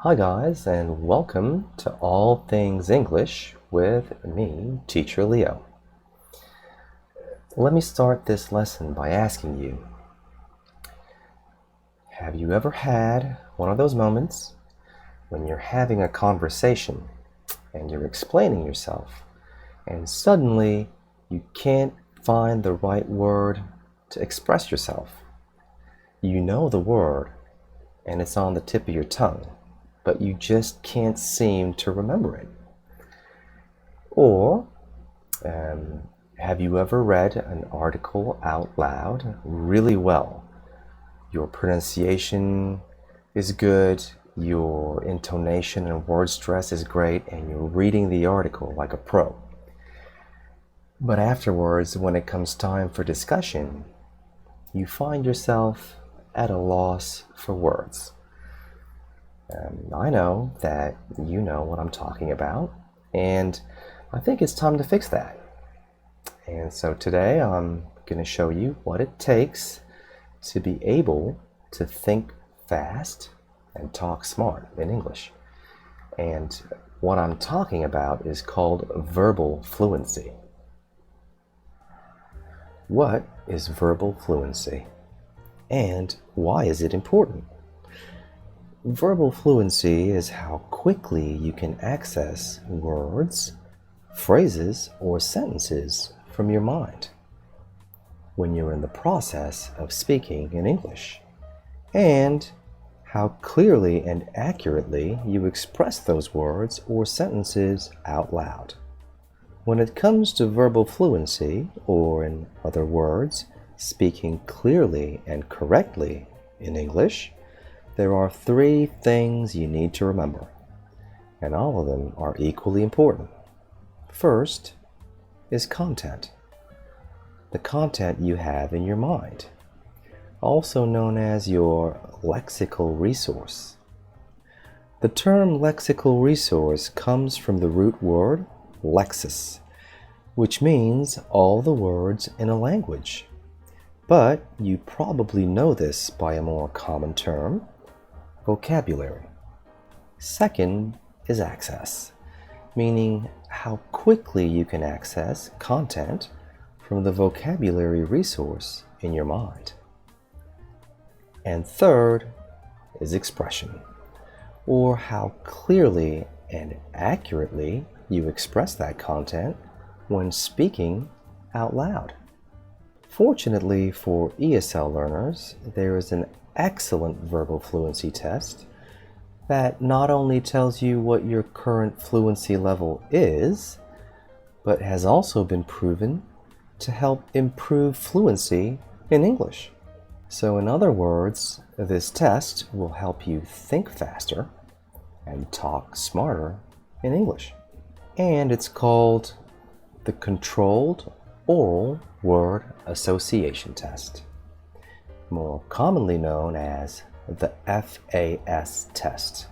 Hi guys, and welcome to All Things English with me, Teacher Leo. Let me start this lesson by asking you, have you ever had one of those moments when you're having a conversation and you're explaining yourself and suddenly you can't find the right word to express yourself? You know the word and it's on the tip of your tongue, but you just can't seem to remember it. Or have you ever read an article out loud really well? Your pronunciation is good, your intonation and word stress is great, and you're reading the article like a pro. But afterwards, when it comes time for discussion, you find yourself at a loss for words. I know that you know what I'm talking about, and I think it's time to fix that. And so today I'm going to show you what it takes to be able to think fast and talk smart in English. And what I'm talking about is called verbal fluency. What is verbal fluency? And why is it important? Verbal fluency is how quickly you can access words, phrases, or sentences from your mind when you're in the process of speaking in English, and how clearly and accurately you express those words or sentences out loud. When it comes to verbal fluency, or in other words, speaking clearly and correctly in English, there are three things you need to remember, and all of them are equally important. First is content. The content you have in your mind, also known as your lexical resource. The term lexical resource comes from the root word lexis, which means all the words in a language. But you probably know this by a more common term, vocabulary. Second is access, meaning how quickly you can access content from the vocabulary resource in your mind. And third is expression, or how clearly and accurately you express that content when speaking out loud. Fortunately for ESL learners, there is an excellent verbal fluency test that not only tells you what your current fluency level is, but has also been proven to help improve fluency in English. So in other words, this test will help you think faster and talk smarter in English. And it's called the Controlled Oral Word Association Test, more commonly known as the FAS test,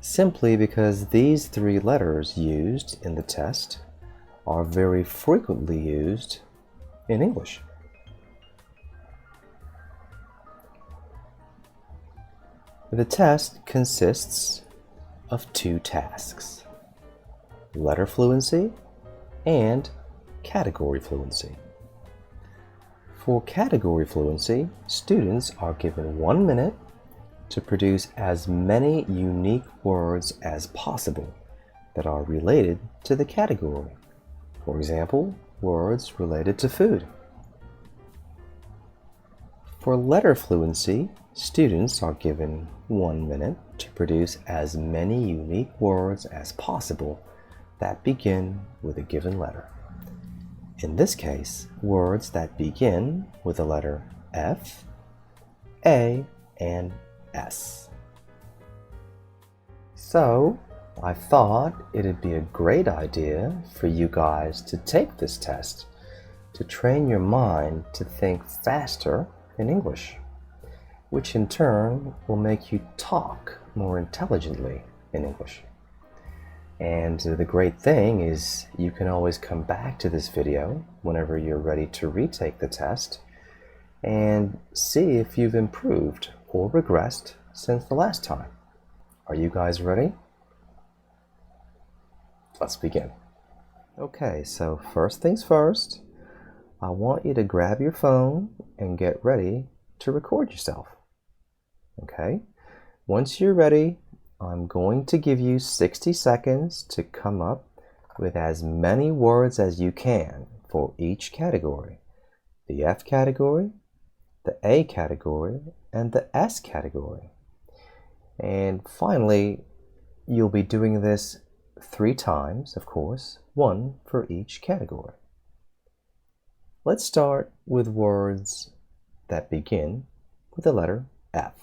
simply because these three letters used in the test are very frequently used in English. The test consists of two tasks: letter fluency and category fluency. For category fluency, students are given 1 minute to produce as many unique words as possible that are related to the category. For example, words related to food. For letter fluency, students are given 1 minute to produce as many unique words as possible that begin with a given letter. In this case, words that begin with the letter F, A, and S. So, I thought it'd be a great idea for you guys to take this test to train your mind to think faster in English, which in turn will make you talk more intelligently in English. And the great thing is you can always come back to this video whenever you're ready to retake the test and see if you've improved or regressed since the last time. Are you guys ready? Let's begin. Okay, so first things first, I want you to grab your phone and get ready to record yourself. Okay? Once you're ready, I'm going to give you 60 seconds to come up with as many words as you can for each category. The F category, the A category, and the S category. And finally, you'll be doing this 3 times, of course, 1 for each category. Let's start with words that begin with the letter F.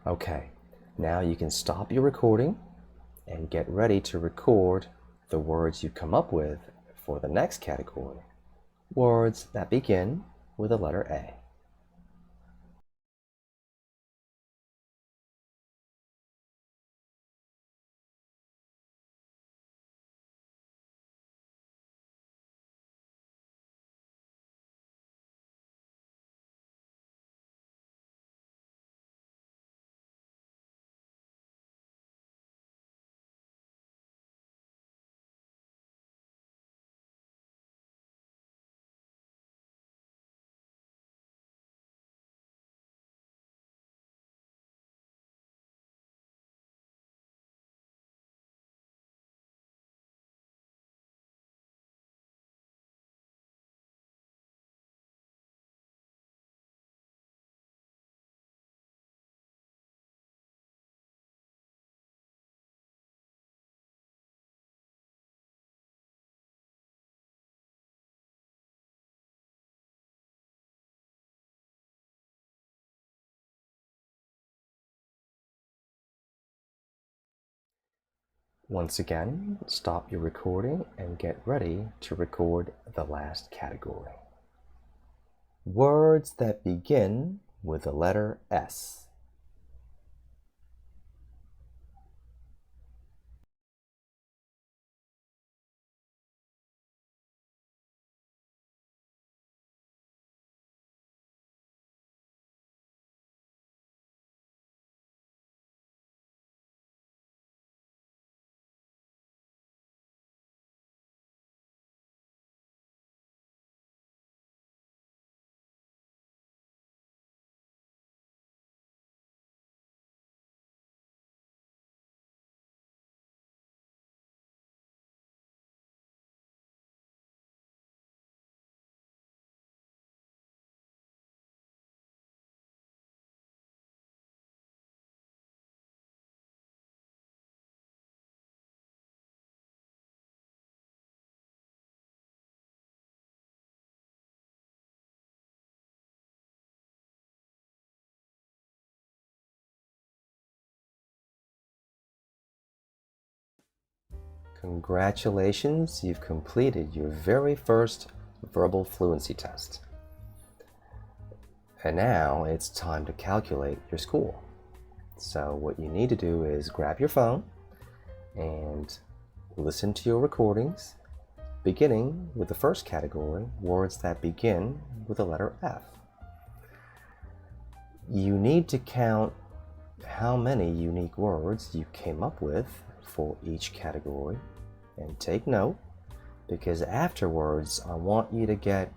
Okay, now you can stop your recording and get ready to record the words you come up with for the next category. Words that begin with the letter A. Once again, stop your recording and get ready to record the last category. Words that begin with the letter S. Congratulations, you've completed your very first verbal fluency test. And now it's time to calculate your score. So what you need to do is grab your phone and listen to your recordings, beginning with the first category, words that begin with the letter F. You need to count how many unique words you came up with for each category, and take note, because afterwards I want you to get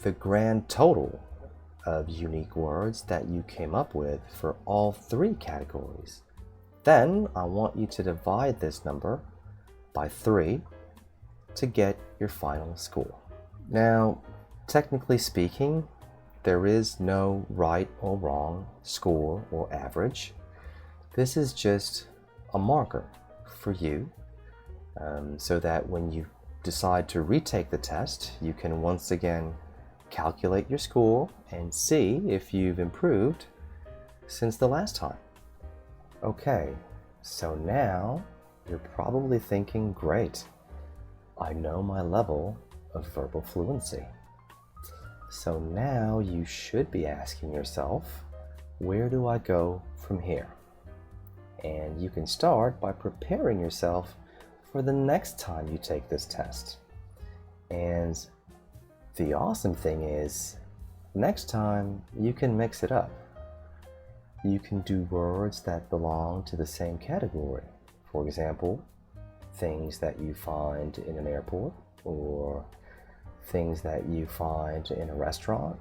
the grand total of unique words that you came up with for all three categories. Then I want you to divide this number by 3 to get your final score. Now, technically speaking, there is no right or wrong score or average. This is just a marker for you so that when you decide to retake the test, you can once again calculate your score and see if you've improved since the last time. Okay, so now you're probably thinking, great, I know my level of verbal fluency. So now you should be asking yourself, where do I go from here? And you can start by preparing yourself for the next time you take this test. And the awesome thing is, next time you can mix it up. You can do words that belong to the same category. For example, things that you find in an airport or things that you find in a restaurant.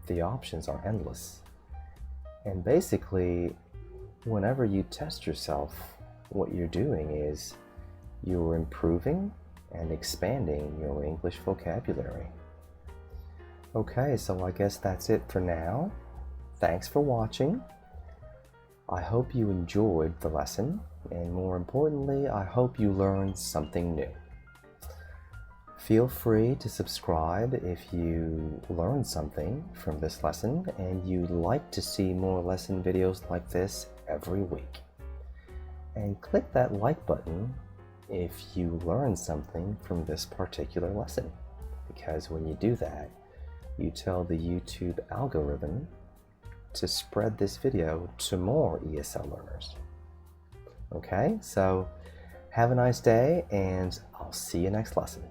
The options are endless. And basically, whenever you test yourself, what you're doing is you're improving and expanding your English vocabulary. Okay, so I guess that's it for now. Thanks for watching. I hope you enjoyed the lesson, and more importantly, I hope you learned something new. Feel free to subscribe if you learned something from this lesson and you'd like to see more lesson videos like this every week. And click that like button if you learned something from this particular lesson, because when you do that, you tell the YouTube algorithm to spread this video to more ESL learners. Okay, so have a nice day, and I'll see you next lesson.